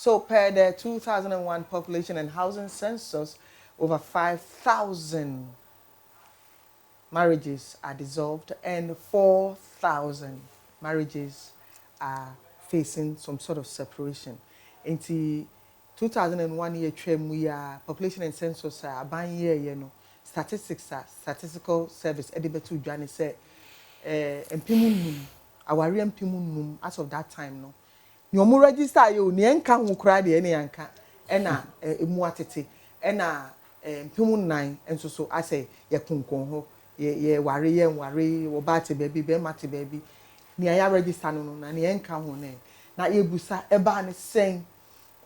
So per the 2001 population and housing census, over 5,000 marriages are dissolved and 4,000 marriages are facing some sort of separation. In the 2001 year term, we are population and census are buying year, statistical service, edibetu Johnny said, empimunum, our empimunum as of that time, no. You register you, Nianka who cried the any anka, ena emuatete, ena empimun nine, and so I say, ye kunkonho. Ye worry wo bate baby be mate baby ni aya register no na ne enka ho ne na ye busa e ba ne sen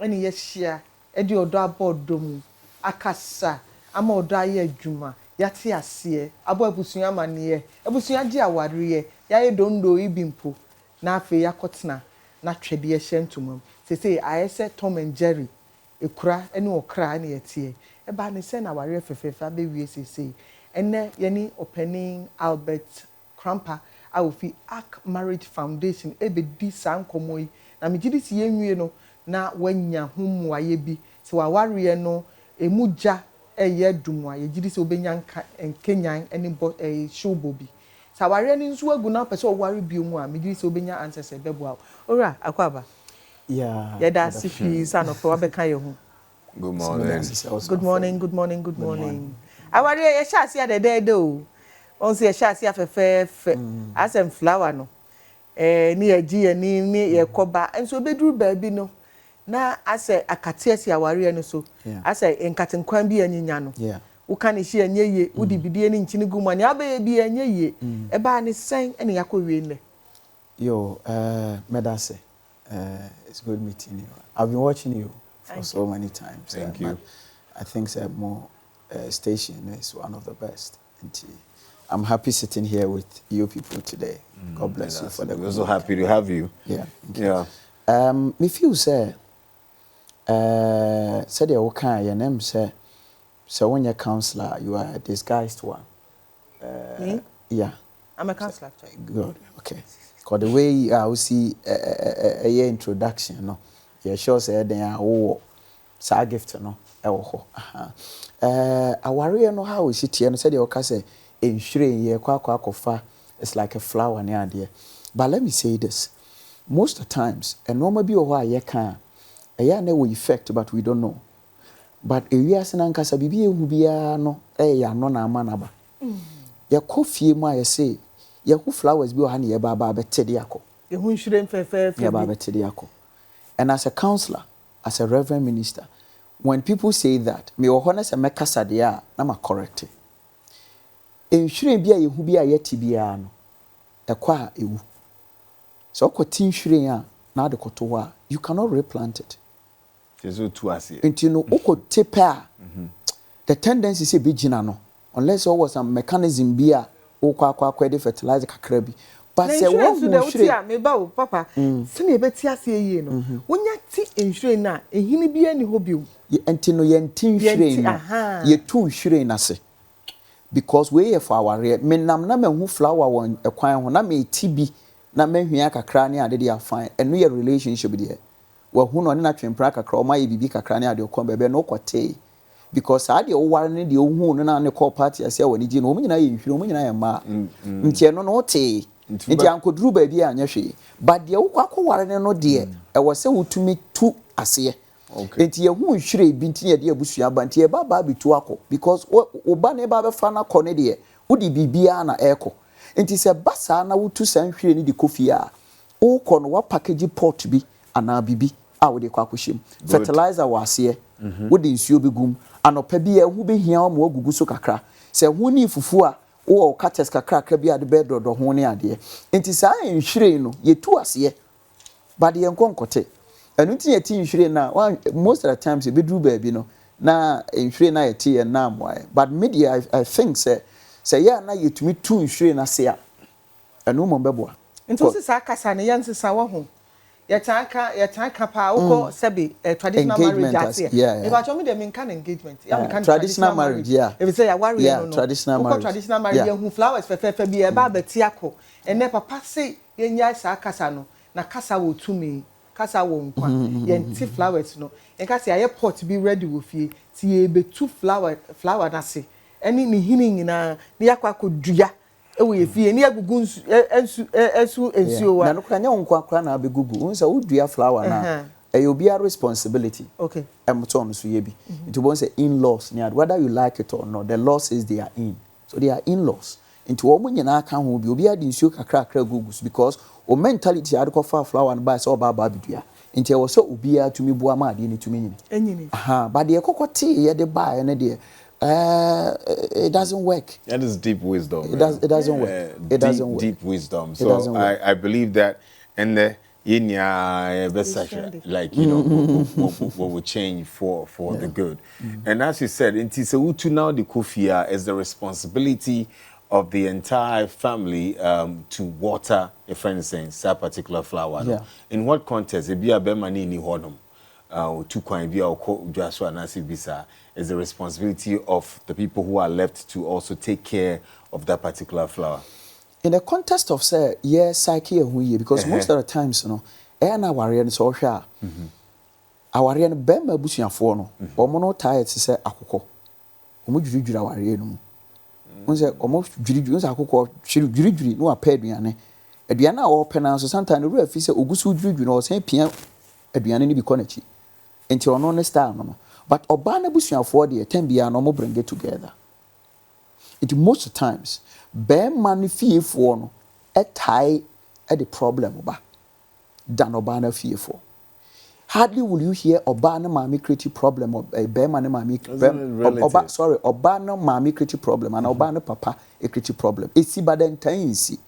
ene ye hia e di odo abodo mu akasa ama odo aye adwuma yate ase abo abusuya mane abusuya di aware ye ya ye dondo ibimpo na afi yakotena na twede ye hyentumam say ayese Tom and Jerry ekura ene okra na yetie e ba ne sen na ware fefefa be wie say ene yeni opening Albert Krampah awofi Ark Marriage Foundation ebedi sankomoyi na megidisi yenwie no na wanya homuaye bi se waware no emuja eye dumwa ye gidisi obenya enkenyan ene showbo bi sa ware ni nso agu na pese oware bi mu a megidisi obenya answer bebo ora akwaba yeah da sifi sanofa wabeka ye ho good morning good morning good morning good morning aware ye sha ase adede o on se ye sha ase afefe asem flower no ni agi ni ye koba enso obeduru ba bi no na ase akate ase aware no so ase enkatenkwan bi anyinya no wo kan hie anyeye wo di bidie ni nchini guma ni abaye bi anyeye e ba ni sen ene yakowie ne yo medase it's good meeting you. I've been watching you for so many times. Thank you. I think more station is one of the best. And I'm happy sitting here with you people today. God bless you for the. We're so happy to have you. Yeah. Yeah. Me feel say said you okay, your name say so when you're counselor, you are a disguised one. Me? Yeah. I'm a counselor. Good. Okay. Because the way I will see a introduction, no, you sure say then sa gift no ewo aware no how we sit here no said you can say enhire ye kwafa it's like a flower near there. But let me say this, most of the times and normal be o ye can na we effect but we don't know, but we as na nkasa bibi ehu bia no ya no na amanaba ye kofie mu aye say ye hu flowers bi o ha na ye baba betede akọ ye hu nhire mfefe ye baba betede akọ. And as a counselor, as a reverend minister, when people say that, me ohonest and mekasa dia na ma correct. Enhire bia ye hu bia yeti bia no ekwa ewu. So kwati nhire a na de koto a you cannot replant it. So too asi. Enti no okote pa the tendency say be gina no unless there was some mechanism bia okwa de fertilizer kakra bi. But say one nhire me ba o papa se na ebeti ase yie no wonya ti nhire na ehini bia ni hobiu enti no ye nti nhire no ye tu nhire na se because we for our me nam na mahu flower won ekwan ho na me ti bi na mahwia kakra ne ade dia fine eno ye relationship there wa hu no ne na twempra kakra o ma ye bibi kakra ne ade okon bebe no kwate because ade o ware ne de o hu no na ne call party ase woni gi no o nyina ye nhire o nyina ye ma nti eno no te nti ankoduru ba bi anya hwe but de wo kwakoware ne no de e wo se wutumi tu ase okay nti ye hu nhire bi nti ye de abusua ba nti ye ba bitu akọ because wo ba ne ba be fa na kọ ne de wo di bibia na eko nti se basa na wutu san hwire ni di kofia wo kọ no wa package pot bi ana bibi a wo de kwakohyem fertilizer wa ase wo de nsuo bi gum anopa bi e hu be hia mo agugu so kakra se hu ni fufu a wo kates kakra bi ade be dodo ho ne ade enti saa nhwire no ye tu ase but ye nkonkote enu ti ye ti nhwire na most of the times e be dru ba bi no na nhwire na ye ti ye na amwae but media I think say ya na ye tumi tu nhwire na se a enu mo beboa nti se saa kasa ne yanse sa wo ho ye tanka pa uko sebi traditional marriage ase e ba chomi de minka engagement ya minka traditional marriage if you say ya worry no traditional marriage traditional marriage hu flowers fefe bi e ba beti akọ ene papa say ye nya saa kasa no na kasa wo tumi kasa wo nkwa yen ti flowers no en ka say aye pot be ready wo fie ti ye be two flower na se eni ni hini nyina ni yakwa kodua e wo ye fie ni agugu ensu wa na no kranya nkwa kra na abegugu unsa udua flower na obia responsibility okay emton so ye bi it won't say in-laws whether you like it or not the law says they are in so they are in-laws into omo nyina ka ho bi obi ade nsuo kakra gugus because o mentality ade ko fa flower and buy so ba bidua into e wo so obi a tumi bua ma ade ni tumi nyini enyini but the kokote ye de buy na de it doesn't work. That is deep wisdom. It doesn't work. It doesn't work. Deep wisdom. So I believe that in the like what will change for the good. And as you said, Utu now the Kufia is the responsibility of the entire family to water, if anything, that particular flower. Yeah. In what context? It be a bemani ni honum. Is the responsibility of the people who are left to also take care of that particular flower. In the context of say psyche because most of the times na warrior so hwa a warrior no bema busuafo no omo no tie say akokɔ omo dwuridwura warrior no mu unse omo dwuridwura unse akokɔ dwuridwuri no apa aduane a wo pena so sometimes ru afi say ogusu dwuridwuri no sen pia aduane ni bi kɔ nachi enti ono ne style no but oba na busuafo de time bia no mo bring it together it most times bema ni fiefo no tie the problem oba than oba na fiefo. Hardly will you hear oba na mami create problem or bema na mami oba sorry oba na mami create problem and oba na papa create problem. It's but then time see,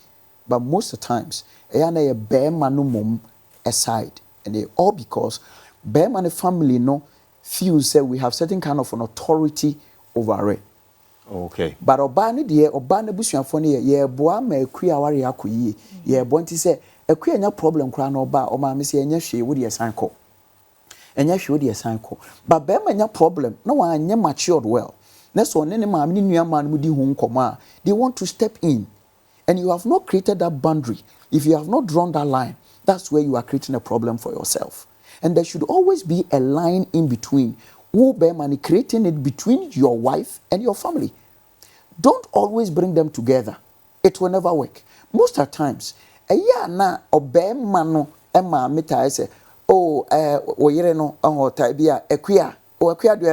but most of the times na ye bema no mom aside and they all because bema na family no feel say we have certain kind of an authority over it. Okay. But oba na busuafo ne ye boa ma akui aware akoyie ye bo nti se akui anya problem kra na oba o ma me se anya hwe wo de sanko but be ma anya problem na wa anya matured well na so ne ma me nua ma no di hu nkoma they want to step in and you have not created that boundary. If you have not drawn that line, that's where you are creating a problem for yourself. And there should always be a line in between. Creating it between your wife and your family. Don't always bring them together. It will never work. Most of the times, na obema no ema meta say, oh oyere no taibia ekuya do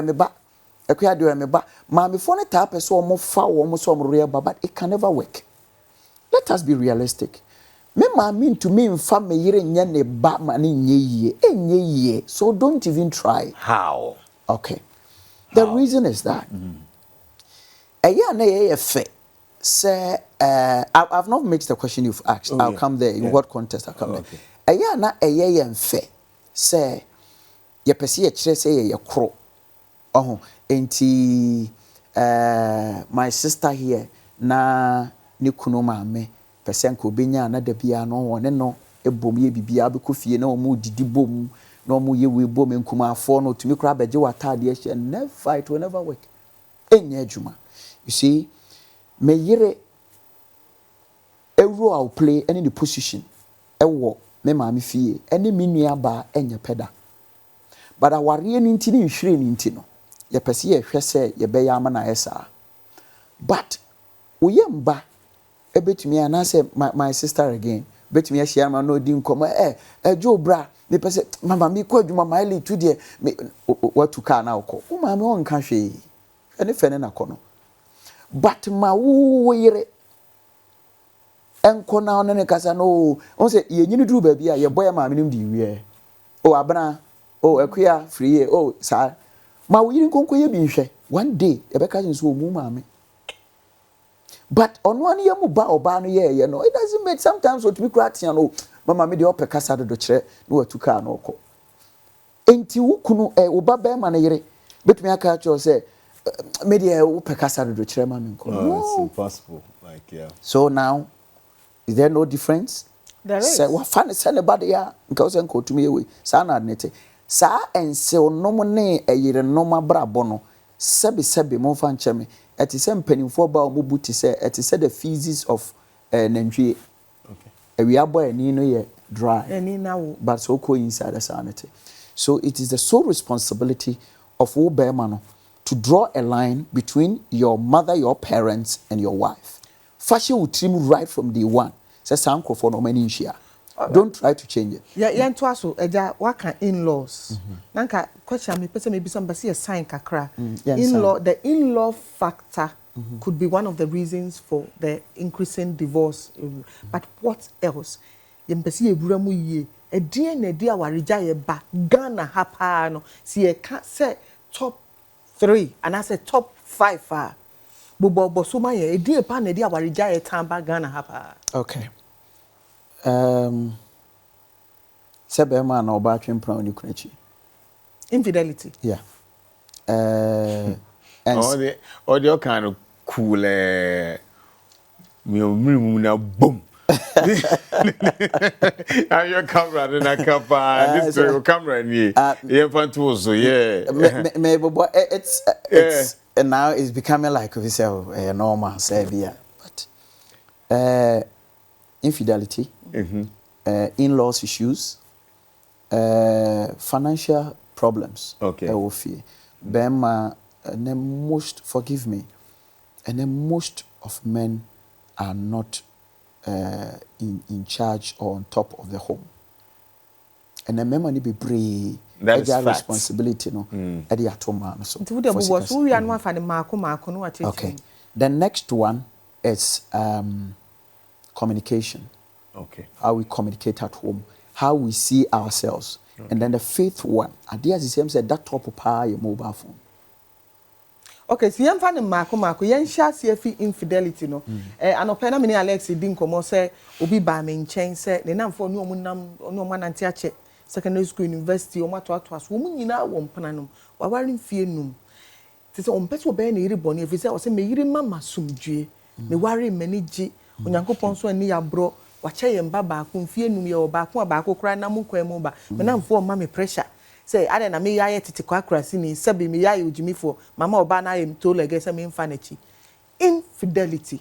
emeba ma me fo ne ta pese o mo fa wo mo so mo reba but it can never work. Let us be realistic. Me ma mean to me mfa me yere nya ne ba ma ne nye yie. So don't even try. How? Okay. The reason is that say I've not mixed the question you've asked. I'll come there. In what context I'll come there. Na mfe say ye pese ye kire say ye kro. Enti my sister here na ne kunu maame pese nko benya na da bia no won no ebom ye bibia be kofie na omo didi bom na omo ye we bom nkuma afo no tumi kra beje watade ye never it will never work enya adwuma. You see me yere a role I'll play any the position ewo me maame fie ene me nua ba enya peda but aware ni ntini nhwire ni ntino ye pese ye hwe se ye be ya ama na esa but oyemba ebetumi anase my sister again betumi ahia ma no di nkomo ejo bra me pese mama me ko adwuma my le to de watu ka na okọ o ma me on ka hwe ene fene na kono but ma wo yere enko na one ne kasa no on se ye nyini duru ba bia ye boy ma me nim di wie o abna o akuya free o sa ma wo yiri nkonko ye bi nhwe one day e be ka so o mu ma me. But on one year muba oba no ye no it doesn't make sometimes what we create no mama me de ope kasa do kire no watuka no okọ enti wukunu oba be ma na yere betumi aka cho say me de ope kasa do kire ma me nko no it's impossible like yeah. So now is there no difference? There is. Say what fun is anybody ya nka o say nko tumi we sa na nete sa ense onom ne eyere noma brabo no sebe mo fa ncheme it is mpanimfo ba omubuti say it is the feces of nantwie. Okay. We are boy ni no ye dry. But so ko inside the sanity. So it is the sole responsibility of all Bermano to draw a line between your mother, your parents, and your wife. Fashion will trim right from day one. Says uncle for no many share. Don't try to change it. Yeah, to us, what in-laws? Nanka question me, person maybe somebody a sign kakra. The in-law factor could be one of the reasons for the increasing divorce. But what else? Yempesi eburamu ye. A dia warija ye ba Ghana hapa no. See a can't say top 3 and I say top 5 Bobo suma ye. A dia pa ne dia warija ye tamba Ghana hapa. Okay. Sebe man or batching proud you creature. Infidelity. Yeah. And or the kind of cool boom. And your camera in a camera, this camera in here. Yeah, fantastic. Yeah. Maybe, but it's and now it's becoming like we say a normal Serbia. But infidelity, in-laws issues, financial problems. Okay. Bema, and then most, forgive me, and then most of men are not in charge or on top of the home. And then men need be brave. That is responsibility, no. Eddie atoma so. Okay. The next one is communication. Okay. How we communicate at home, how we see ourselves. Okay. And then the fifth one, ideas the same said that top of power your mobile phone. Okay, so yam fan mako yen sha CFI infidelity no. Anopena me Alex din komo say obi ba me nchen say ne namfo ne omu nante ache secondary school university o mato aso wo nyina wo mpana no waware mfie num. Ti say ompese obe na yiri boni efi say o say me yiri mama sumdue me ware manage onyankopon so ani ya bro wache ye mba ba ko mfie num ye oba ko kra na mu kwan mu ba me namfo ma me pressure. Say I na me yaye tete kwa krasi ni sabi me yaye ojimifo mama oba na am told like say me mfa na chi infidelity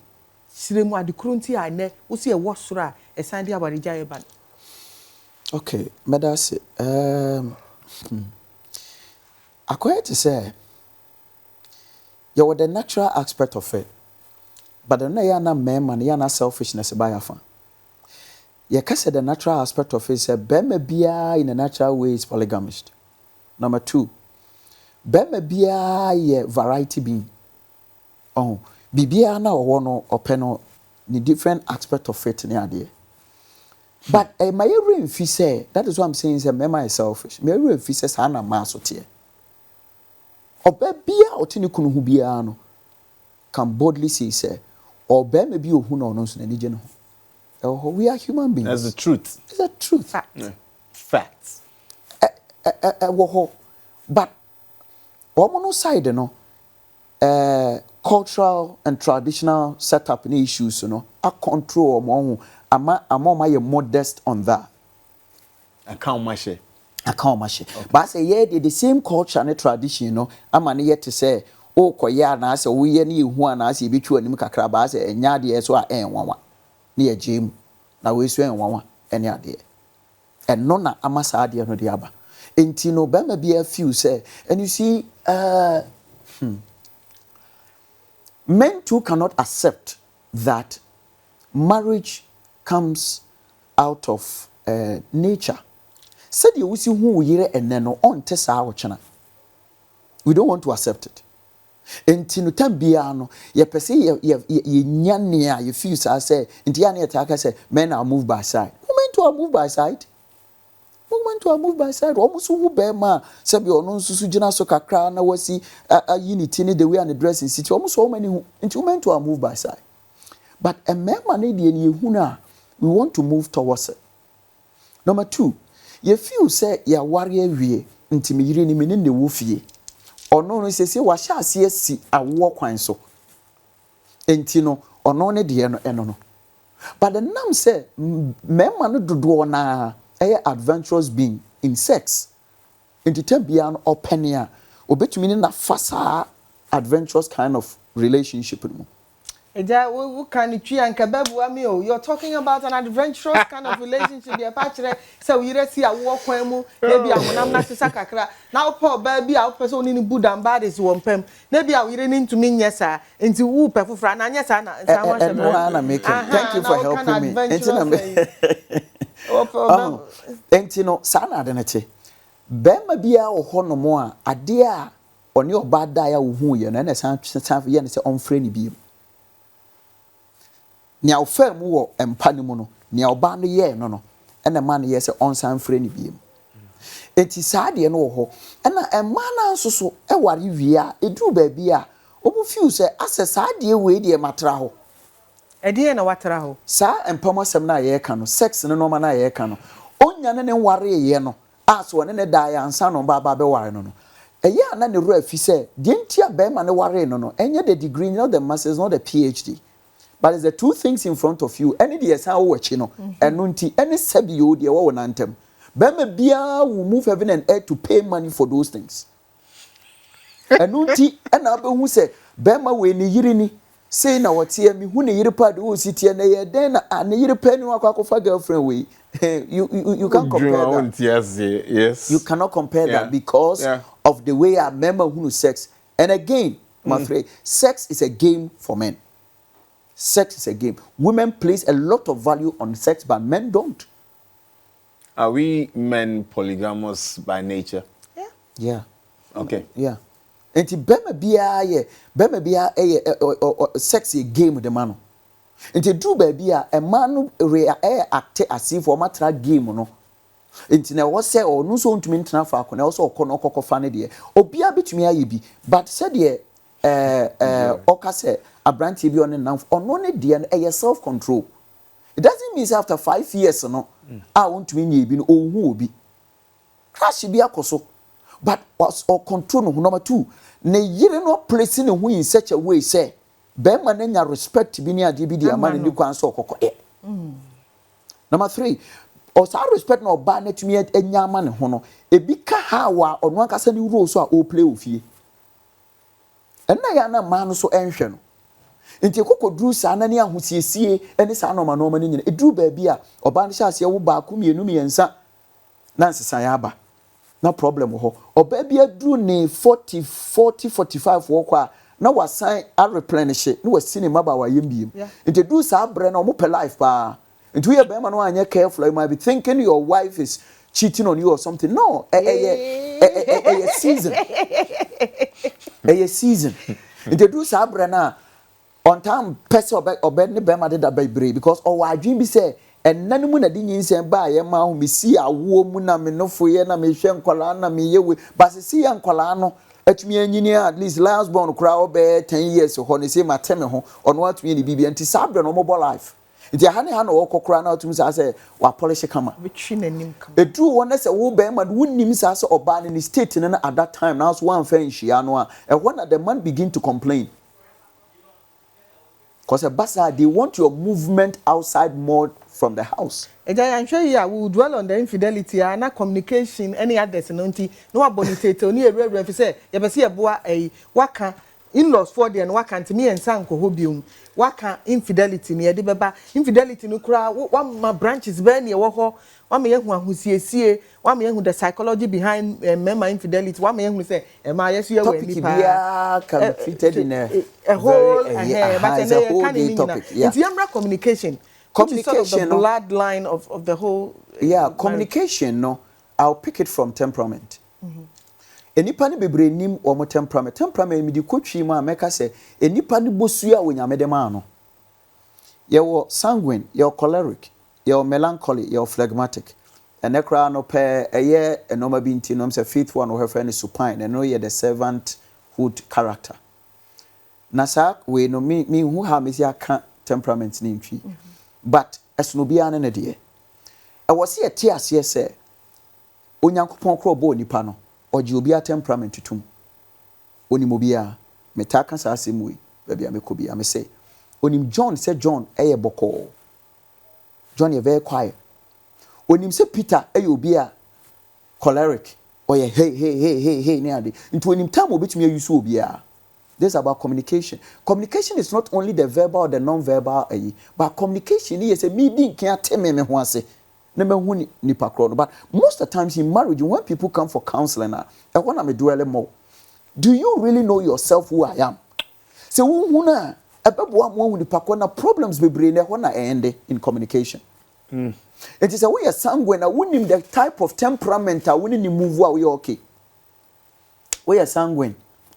siremu adekuru nti a ne wo se e wosoro a e san dia barija ye ban. Okay, medase akoye to say you were the natural aspect of it, but the na ya na man ya na selfishness by afa. You can say the natural aspect of it is bema bia in a natural way is polygamist. Number 2, bema bia ye variety being. Oh, bibia na owono openo ni different aspect of it ni ade. But my real fi say that is what I'm saying is a mema is selfish. My real fi say sana masotie. Oba bia otini kunu hu bia no can boldly say or bema bi ohu na ono so na nije no. We are human beings. That's the truth. It's the truth. Fact. Yeah. Facts. But on side, you know, cultural and traditional setup in issues, you know, a control I'm modest on that. I can't match it. Okay. But I say, yeah, the same culture and tradition, you know, I'm yet to say, oh, koya na say we any who na say be true and kakra ba say enya de so a enwa. Near Jim, now we swear one any idea. And none amasa idea no diaba. Intino Bema be a few say, and you see, men too cannot accept that marriage comes out of nature. Said you see who year and then on tessa chana. We don't want to accept it. Enti tambiano ye pese ye nyania you feel say enti ya na attack say men are moved by side. Women to are moved by side. Almost who be ma say be ono susu gina so kakra na wasi unity ni the way and the dressing city almost so many enti women to are moved by side. But a man na dey ye hu na we want to move towards it. Number 2, ye feel say ya warrior wie enti me yire ni me ne wo fie. Ono no sese wa sha ase asi awo kwan so enti no ono ne de no eno no but the nam say mema no dodo na adventurous being in sex enti tambia no openia obetumi na fasa adventurous kind of relationship no Eja, we can tree and kababu amio. You're talking about an adventurous kind of relationship. Your patchere, so you see a walk wemu, maybe I'm not to sakakra. Now, poor baby, our person in Buddha and bad is one pem. Maybe I will into me, yes, sir, into whoop, Fran, and yes, and thank you for helping me. Entino, sana adenete. Bema bia o hono mo a ade a oni oba da ya wo hu ye na na san ye ne se onfre ni biem. Nia ofam wo empa ni mu no, nia oba no ye no no, ena ma no ye se onsan frɛ ni biem. Enti saade no wo ho, ena emma na nsoso e ware wie a eduru ba bia obu fiu se ase saade we de matra ho. Ede na watra ho. Sa empamosem na ye ka no, sex no no ma na ye ka no. Onya ne ware ye no. So ne da ya ansa no ba be ware no no eya na ne ru afi se de ntia be ma ne ware no no enye the degree not the masters not the PhD but it's the two things in front of you any the san wo wachi no eno nti any sabi yo de wo nantem be ma bia will move heaven and earth to pay money for those things eno nti na be hu se be ma we ni yiri ni say na wotie mi hu ne yiri pa de wo sitie na ye den na ne yiri pa ni akwakofa girlfriend we you can't compare that. Yes. You cannot compare that because of the way I remember who sex. And again, my friend, sex is a game for men. Sex is a game. Women place a lot of value on sex, but men don't. Are we men polygamous by nature? Yeah. Yeah. Okay. Yeah. And bema biya sex is a game with the man. Nti do baby a man act as if for matra game no nti na wo se o no so ntumi ntena fa ko na wo so okono okokofa ne de obia betumi aye bi but said de okase abranti bi on na ono ne de no self control. It doesn't mean after 5 years no ntumi nye bi no ohu obi crash bi akoso but or control no number 2 ne yire no place ne hu in such a way say Bema nenya respect bi ni ade bi di amane ni kwan so okokode. Number 3, o sa respect na oba na tumi enya amane ho no, ebi ka ha wa ono ankasa ni role so a o play ofie. Enna ya na ma no so enhwe no. Nti kokodru sa na ni ahosiesie eni sa no ma no ma ni nyina. Edru ba bi a oba no hyase wo ba ko mienu miensa na nsesa ya aba. Na problem ho. Oba bi adru ne 45 wo kwa na wasan a replenish no wasi ne maba wa yembiem nti do sa bre na omo pe life pa nti we be ma no anya careful you might be thinking your wife is cheating on you or something no season season nti do sa bre na on time person obe ne be ma de da bebre because o wa adwin bi say enna mu na di nyinsen ba ye ma ho mesi awo mu na me nofo ye na me hwe nkola na me yewe basisi ya nkola no atumi anyini at least last born kra obe 10 years ho ne say mateme ho ono atumi ni bibia nti sabre no mobile life nti ha ne ha no okokra na atumi sa say wa polish kama betwi nanim kama edu wona say wo be ma wonnim sa say oba ne state ne at that time now so one fan hia no a when the man begin to complain because basa they want your movement outside more from the house. I'm sure you will dwell on the infidelity and communication any others no nti no abonitete oni ewure fi say ye be say eboa waka in-laws for the and waka ntimi ensa nkoho biom waka infidelity ne ye de beba infidelity no kura one my branches be ne wo ho one me yehu ahosiesie one me yehu the psychology behind member infidelity one me yehu say ma yesu ye we nipa can fitted in a whole but a topic nti communication. Communication, sort of the bloodline of the whole. Communication. No, I'll pick it from temperament. Enipa ni bebre nim omo temperament. Temperament mi di kotwi ma meka say enipa ni bosu a wonya medema no. Ye wo sanguine, ye wo choleric, ye wo melancholy, ye wo phlegmatic. Enekra no pe eye enoma bi nti no say fifth one or her friend is supine and no ye the servanthood character. Nasa we no me who ha me aka temperament ni ntwi. But as no be an idea. I was here tears say Onyankopon kro bo nipa no or jubia temperament tutum. Onimobia metaka sa asemwe baby amekobi ame say onim John said John eye boko. John ye very quiet. Onim say Peter eye obi a choleric or ye hey ne ade. Into onim time obetumi use obi a This is about communication. Communication is not only the verbal or the non-verbal, but communication is a meeting can't tell me who I say. But most of the times in marriage, when people come for counseling, I want to do a little more. Do you really know yourself who I am? So who problems be bring when I end in communication. It is a way of sanguine. I wouldn't the type of temperament. I wouldn't move where we okay. We are sanguine,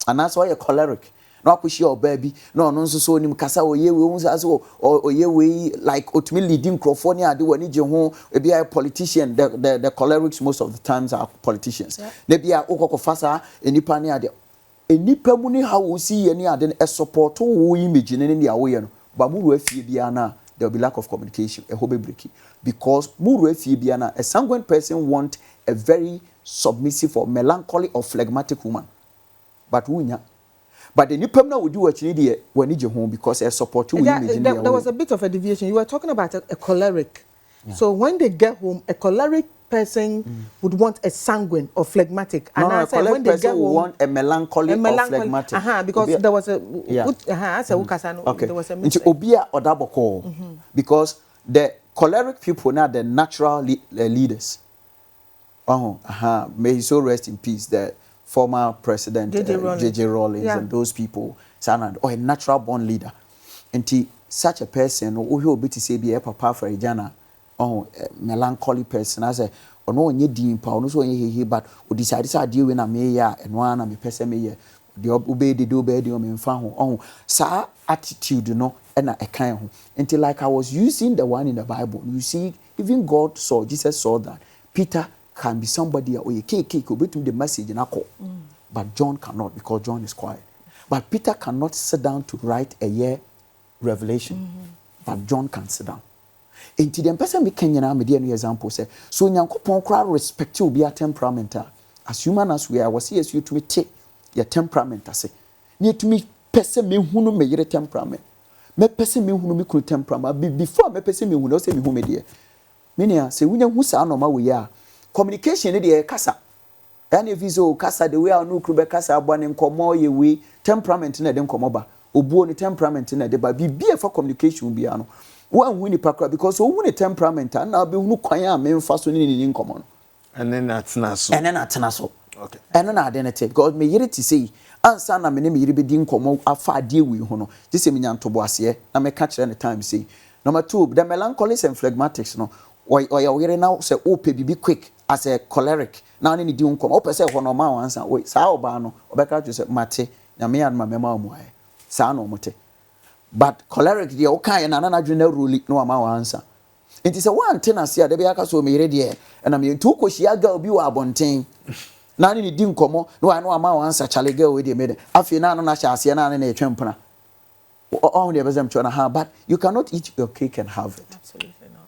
and that's why you're choleric. No push your baby. No so nim kasa oye we won as oye we like ultimately leading California do when you home be a politician. The cholerics most of the times are politicians. They be a okoko fasa enipa ne ade. Enipa mu ni how we see any ade a support wo image in the away no. But mu afie bia na there will be lack of communication. A hobe breaking because mu afie bia na a sanguine person want a very submissive or melancholy or phlegmatic woman. But wunya. But the nipam na would do what you need when you home because I support you. There was a bit of a deviation. You were talking about a choleric. Yeah. So when they get home, a choleric person would want a sanguine or phlegmatic. And a choleric when they get home, would want a melancholy or phlegmatic. Because there was a okay. There was a mistake. Obia or double call because the choleric people now the natural leaders. May he so rest in peace. The former president J.J. Rawlings and those people, or a natural born leader. And such a person, who will be to say be a papa for a jana, melancholy person, as a no one ye pound, so he but who decided to deal with a mayor and one of the person mayor, the obey the do bed and found sa attitude, and a kind until like I was using the one in the Bible. You see, even God saw, Jesus saw that Peter can be somebody or you could be the message in a call. But John cannot because John is quiet. But Peter cannot sit down to write a year revelation. But John can sit down. And to the person we can example say, so Nyankopon crowd respect you be a temperament. As human as we are, was here you to me take your temperament. I say, need to me person me who me your temperament. Me person me who me could temperament. Before me person me who knows me who me dear. Meaning, say, we know who's our normal we are. Communication is the kasa. And if you kasa the way our new crew kasa born in komo ye we temperament in a dem komoba. Obu ni temperament in a deba. Be for communication be ano. One winnie pakra because who win a temperament and now be who kwanya men fast in common. And then that's naso. And then that's naso. Okay. And then identity. God may hear to say. Answer na me name yiri din komo afa die we ho no. This me nyanto boase na me catch any time say. Number 2, the melancholies and phlegmatics no. Or you now say, oh, be quick as a choleric. Now, any do come up, say, for no man answer. Wait, Sao Bano, or back out to say, Mate, Yami and my memoir, Sano Mote. But choleric, the okay, and another general rule, no amount answer. It is a one tenancy at the Biaka so me ready, and I mean, two Koshia girl, you are bonting. Now, any didn't come, no, I know amount answer, Charlie girl with the maid. After now, no, shall see an a champion. Only a besom to have, but you cannot eat your cake and have it. Absolutely not.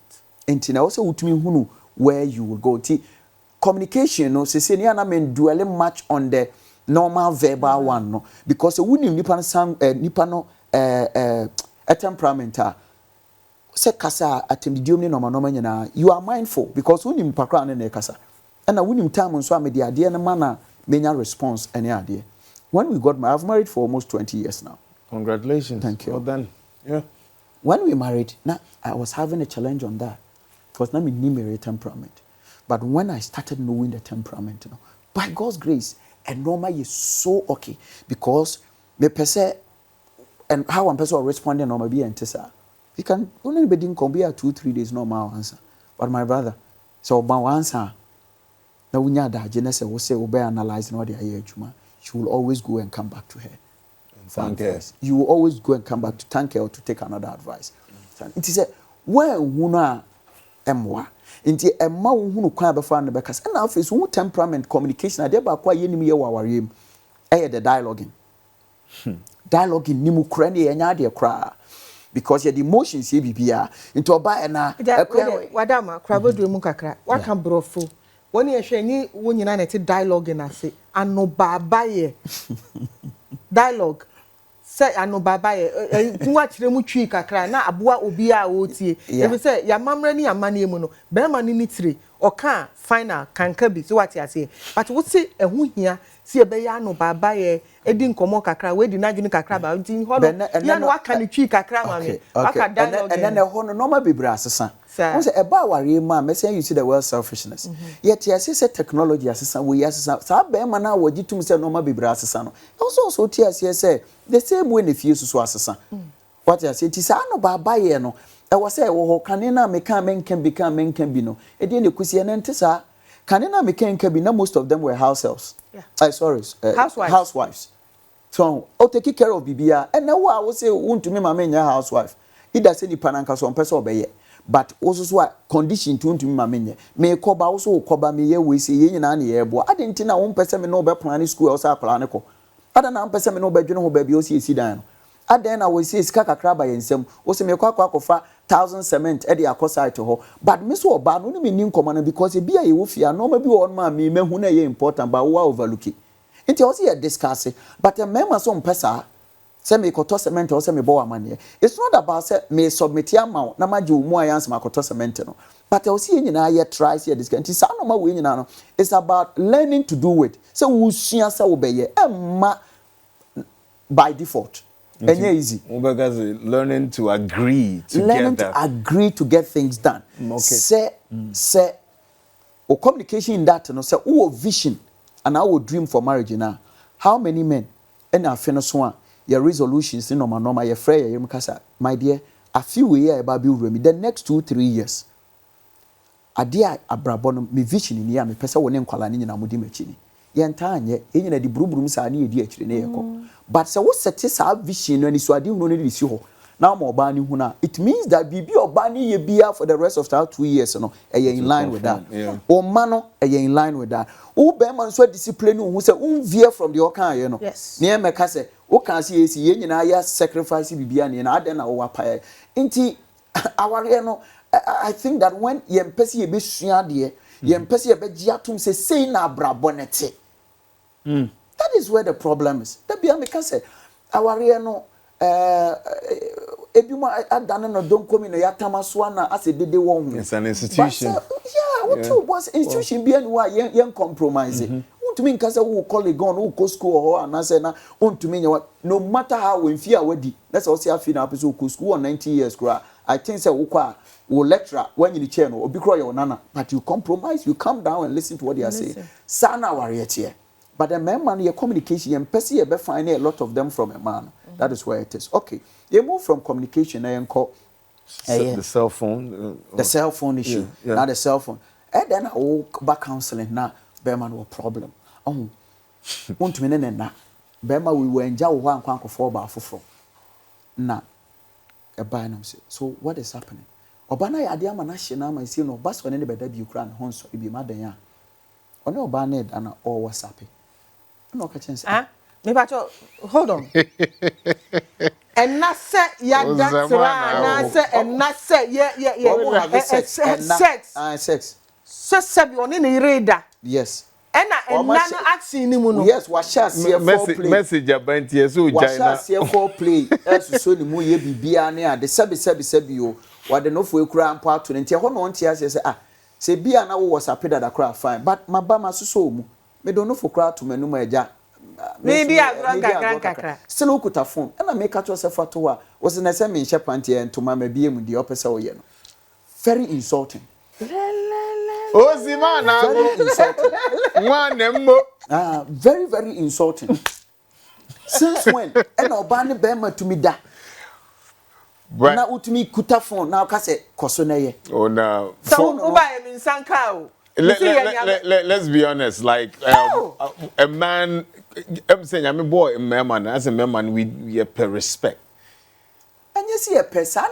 And also would mean who where you will go. Communication, no, say na men dwelling much on the normal verbal one, no, because wouldn't nipa sang nipa no a temperament. Say kasa atemdium no normal nyina. You are mindful because when you pakra na kasa. And I wouldn't time so am the idea na manner menya response any idea. When we got married, I've married for almost 20 years now. Congratulations. Thank you. Well done. Yeah. When we married, now I was having a challenge on that. Because now I knew my temperament. But when I started knowing the temperament, by God's grace, and normal is so okay. Because me person and how one person responding normal be antisa. You can only be doing be 2-3 days normal answer. But my brother, so my answer. Now we know that Genesis will say obey analyzing what they are here. She will always go and come back to her. Thank her. You will always go and come back to thank her or to take another advice. It is a where wuna emwa. Inti emma wunu kwa before and because and now face who temperament communication ade ba kwa ye nim ye wawarem. The dialoguing. Dialoguing nimu kra ne enya de kra. Because the emotions ye bibia into oba na wadama krabodru mu kakra waka brofo woni ehwe ni wonyina na ti dialoguing ase ano baba ye dialogue say ano baba ye nwa kire mu twi kakra na aboa obi a otie e say ya mamra ni amane mu no be ma ni tire oka final kanka bi so what ase but wo say ehu hia si e be ya no baba ye edi nkomo kakra we di nadwini kakra ba nti ho no ya no waka ni twi kakra ma me waka dialogue and then ho no normal bibra asesa won say eba ware ma me say you see the world selfishness yet yes say technology asesa we asesa sa be ma na wagitum say normal bibra asesa no also tia say the same way na fie so asesa what you say ti sa no baba ye no e wo say wo ho kane na me kan menkan bi no e dey na kusie na ntesa kane na me kan bi na most of them were house helps housewives so o take care of bibia and now I will say want me mama nya housewife either say ni pananka so person obeye but also so condition to me mama nya me koba also koba me ye we say ye nyina na ye bo adenti na won person me no be plan school also akora ne ko ada na person me no be dwene ho ba bi o si dan no aden na we say sika kakra ba yensem o se me kwafa 1000 cement e dey akosa to ho but me so oba no me nin komana because e bia ye wo fia no ma bi won ma me mehu na ye important but we overlook it nti o se discuss but a member so mpesa say me koto cement o say me bo amane it's not about say me submit amount na maji omu ayans ma koto cement no but o se nyina ye try say discuss nti sa no ma we nyina no it's about learning to do it so wo sua say wo be ye emma by default and easy. Because learning to agree to get things done. Say, or communication in that, no, say, oh, vision and our dream for marriage now. How many men and our finished one, your resolutions, you know, my your friend, your mukasa, my dear, a few years about me, the next 2-3 years. A dear abrabon, me vision in here, me pesa one in Kalani and Amudi Machini. Yantanye, in the brubrum sa ni edi actually but so what set our vision when is wadi no need see ho now mo ba ni hu na it means that bibi oba ni ye bia for the rest of that 2 years no in line with that o ma no in line with that o be man so discipline hu say veer from the okan ye no ne me ka say o kan say yes ye nyina ya sacrifice bibia ne na aden na o wapa nti aware no I think that when ye mpese ye be sua de ye mpese ye be giatum say na brabonete that is where the problem is. That be me can say our no ebimo adane no don komi no yatama so na as dede won. It's an institution. What you was institution be anywhere yen compromise. To me nka say wo colleague on wo go school or and say na to me no matter how we fear wedi. That's all say I feel na person go school on 90 years kra. I think say wo kwa wo lecturer when you chair no obi kro your nana but you compromise, you come down and listen to what they are saying. Sana warrior here. But the man, your communication, you person you be finding a lot of them from a man. That is where it is. Okay, you move from communication and call the cell phone. The cell phone issue. Now the cell phone. And then I walk back counseling. Now, Berman no problem. Oh, want to mean na. Berman we were in jail one quanko 4 bar for. Now, a binum say. So what is happening? Obana ya dia manashe na ma see no bas when anybody be Ukraine honso e be madan ya. Ono obana ed ana all WhatsApp. No catching say. Me bacho hold on. And na say ya dansra na say and na say yeah. Sex. So sabi oni na ireda. Yes. And na no action ni mu no. Yes, wa share foreplay. Message abantie so jai na. Wa share foreplay. So ni mu ye bibia ne ade sebi o. Wa de no fo ekura ampo ato ne ntia ho no ntia say se bia na wo WhatsApp da kra fine but mabama so mu. Me do no fo kra to manu ma eja. Maybe kakra. Still ukuta phone. And I make out yourself for to was in a semi shop panty and to my baby with the opposite way. Very insulting. Oh, Zimana. Very, very insulting. Since when? And Obani Bema to me da. Now utumi kuta phone now kase kosoneye. Oh no. So uba in Sankao. Let's be honest, like a man, I'm saying I'm a boy, a man, as a man, we pay respect. And you see a person,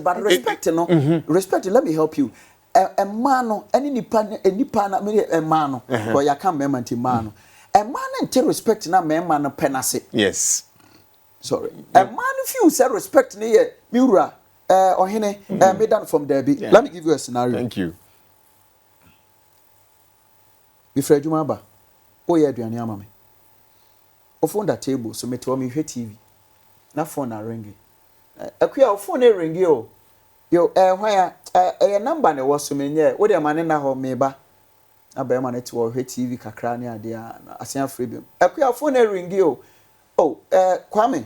but respect, no, respect. Let me help you. A man, any nipa, a man, or you can't remember man. A man and respect na man penase. Yes. Sorry. A man if you say respect near Mura, or hene, made down from Debbie. Let me give you a scenario. Thank you. Before you remember, oh yeah, aduane ama me. O phone that table, so me tell me hwe TV. Na phone na ringi. Akuya o phone na ringi o. Yo why number na was so me nye. Wo de mane na ho me ba. Abema net or TV kakrani adia asia freedom. Akuya phone ringi o. Oh, Kwame.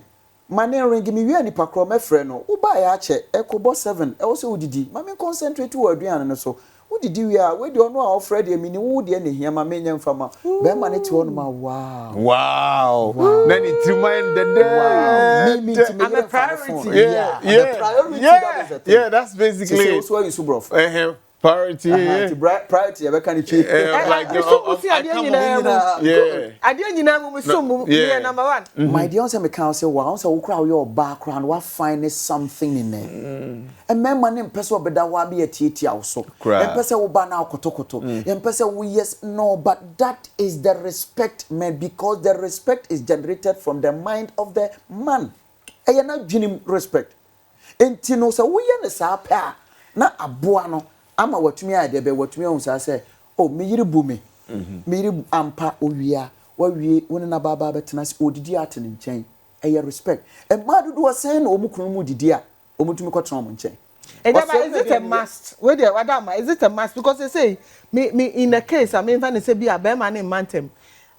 My name ringi me wi nipa kro me frɛ no. Wo ba ya che ekobo 7. E wo se udidi. Ma me concentrate wo aduane no so. Udidi wi a we de ono a ofrɛ de mi ni wo de ne hia ma me nya mfama. Bema net wo no ma wow. Then it remind the day. I'm a priority. Yeah. Yeah, that's basically priority. Priority. I can achieve. Like number one. My dear, I can say, wow, so we crowd your background, what find something in there. And men, my name, person, but that will be a TT also. And person will ban out kotokoto. And person will yes, no, but that is the respect, man, because the respect is generated from the mind of the man. I am not genuine respect. And Tino, so we are the sapa, not a buano. Ama watumi ade be watumi on say oh me yiri bu me me yiri ampa owia wawie woni na baba betena se odidi ate ne nchen eye respect e ma dodo wa say na omukunu mu didi a omutumi kwotron mu nchen is it a must where the wadama is it a must because they say me in a case I mean fan say be a be man in mantem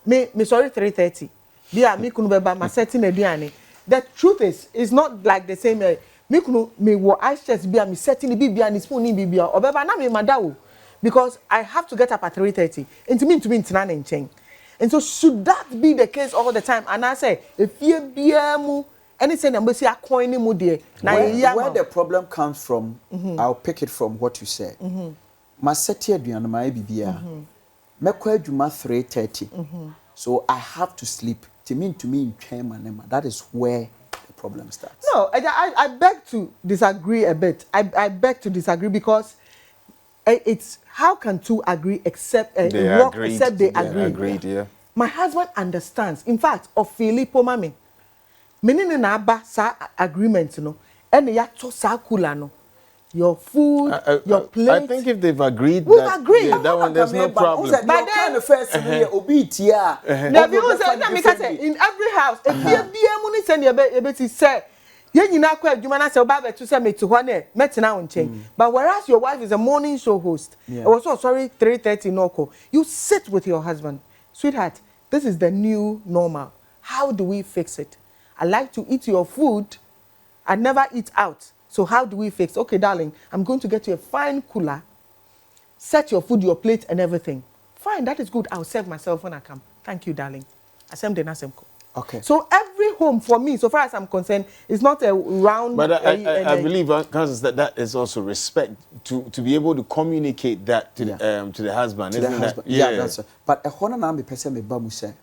me sorry 3:30 be a me kunu beba ma setting aduane the truth is it's not like the same me wo I just be am setting the bibia and spoon in bibia obeba na me madawo because I have to get up at 3:30 and to me ntina na nchen and so should that be the case all the time and I say if you bia mu anything am say akon ni mu de na where the problem comes from I'll pick it from what you said ma seti aduan ma bibia me kwa adwuma 3:30 so I have to sleep to me ntwen manema that is where problem starts. No, I beg to disagree a bit. I beg to disagree because it's how can two agree except they agreed, yeah. My husband understands. In fact, of Filippo mami, menini na aba sa agreement no, and ya to sa kula no. Your food, your plate. I think if they've agreed, we've agreed. Yeah, that one there's no problem. But then the first obit here. In every house, if you be a money send your baby say, you na kwa adwuma na say oba betu say me to ho na metina on chain. But whereas your wife is a morning show host, I was so sorry 3:30 no call. You sit with your husband, sweetheart. This is the new normal. How do we fix it? I like to eat your food. I never eat out. So how do we fix? Okay, darling, I'm going to get you a fine cooler. Set your food, your plate, and everything. Fine, that is good. I'll serve myself when I come. Thank you, darling. Okay. So every home for me, so far as I'm concerned, is not a round. But I believe, that is also respect to be able to communicate that to the husband. Isn't that? Yeah, that's it. But a hona na me person me ba mu say.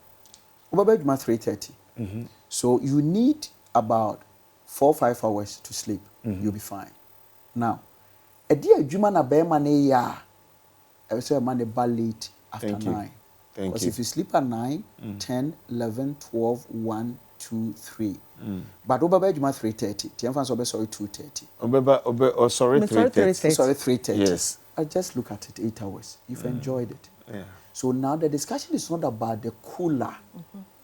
Oba 3:30. So you need about 4-5 hours to sleep. You'll be fine. Now, a dear Juma na be man ya. I will say a man ba late after 9. Because if you sleep at 9, 10, 11, 12, 1, 2, 3. But over Juma 3:30. Tianfan obe sorry 2:30. Sorry 3:30. Sorry 3:30. Yes. I just look at it 8 hours. You've enjoyed it. Yeah. So now the discussion is not about the cooler.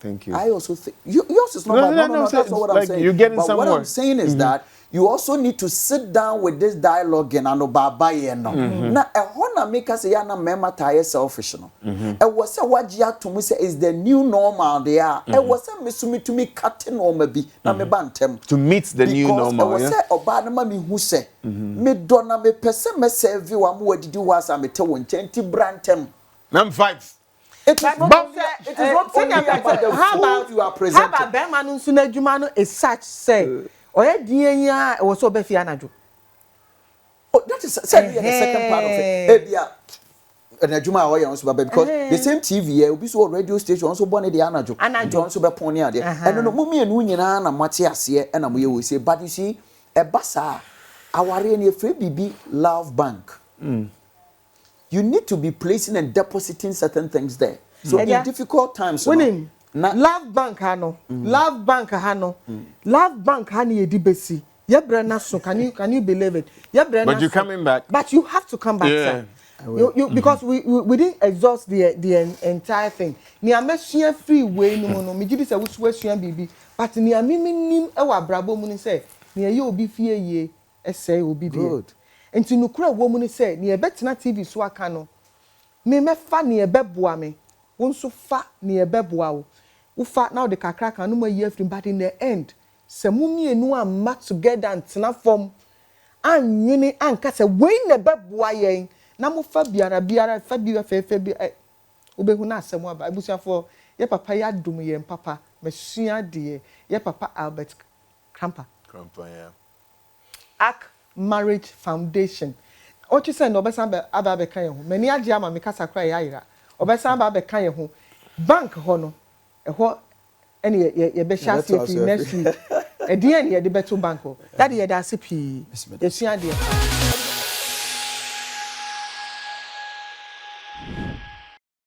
Thank you. I also think yours is not bad. No, that's not what I'm saying. You're getting but somewhere. What I'm saying is that you also need to sit down with this dialogue and now a hona make us say na mema tie selfish no. E was say wajia to me say is the new normal there. E was say mesumi to me cutting on me bi na me bantem to meet the new normal. Because I was say oba na ma me hu say me do na me pese me serve wa mo wadidi was am te won nti brantem. Number 5. It is not only about the food you are presenting. How about Bema no nsu na adwuma no is such say oye dienya e wo so be fi anadwo. Oh, that is certainly the second part of it. Ebia na adwuma oye on so ba because the same TV here obi so radio station on so born the anadwo. On so be pon ade. And no mumienu nyina na mate ase e na moye we say but you see e basa aware na efre bibi love bank. You need to be placing and depositing certain things there. So in difficult times, love bank hano, love bank hano, love bank hani edibesi. Yebrana so can you believe it? But you're coming back. But you have to come back, sir. You because we didn't exhaust the entire thing. Ni ameshia free way no me gidi say we sua bibi. But ni amimi e wa brabo mu ni say ni ye obi fie ye e say obi dey. Enti nukura wo mu ni say ni e betena TV so aka no me fa ne ebeboa me wo nso fa ne ebeboa wo wo fa now the kakra kan no mayi afrim but in the end se mumienu amma together antena form anwini anka se we ne beboa yen na mo fa biara fa bi fa bi obehu na asem aba abusuafo ye papa ya dum ye papa mesua de ye papa Albert Krampah yeah. Ark Marriage Foundation. What you say no besan be aba be kan ye ho. Mani age ama me kasa kra ya yira. Obesan ba be kan ye ho. Bank ho no. Ho ene ye be hia fi next week. E dia ne ye de beto bank ho. That ye da se pi. Ye sua de.